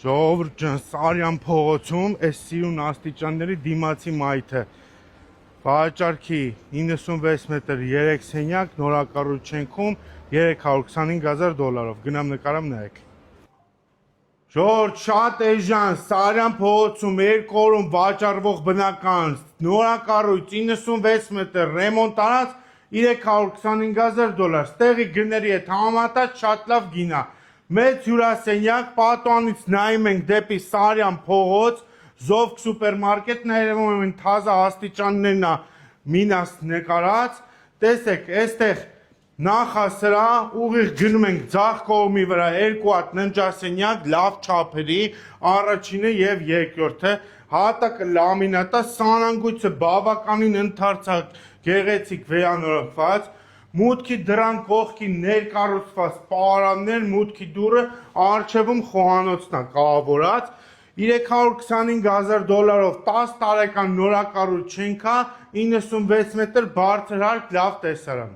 Ժողովուրդ ջան, Սարյան փողոցում այս սիրուն աստիճանների դիմացի մայթը վաճառքի 96 մետր 3 սենյակ նորակառուցչենքում $325,000 գնամ նկարամ նայեք։ Ժողովուրդ շատ էժան Սարյան փողոցում երկու օրում վաճառվող բնական նորակառույց 96 մետր ռեմոնտ արած $325,000 տեղի գների հետ համեմատած շատ լավ գին է։ Մեծ հյուրասենյակ պատուանից նայում ենք դեպի Սարյան փողոց, Զովք սուպերմարկետն երևում են թազա աստիճաններն է մինաս նկարած, տեսեք, այստեղ նախասրահ, ուղիղ գնում ենք ձախ կողմի վրա երկու հատ ննջասենյակ, լավ չափերի, առաջինը եւ երկրորդը, հատակը լամինատ է, սանանգույցը բավականին ընդարձակ, գեղեցիկ վերանորոգված, մուտքի դրան կողքի ներկառուցված պարաններ, մուտքի դուռը առջևում խոհանոցն է կահավորած, $325,000-ով 10 տարեկան նորակառույց չենք, 96 մետր բարձր հարկ լավ տեսարան։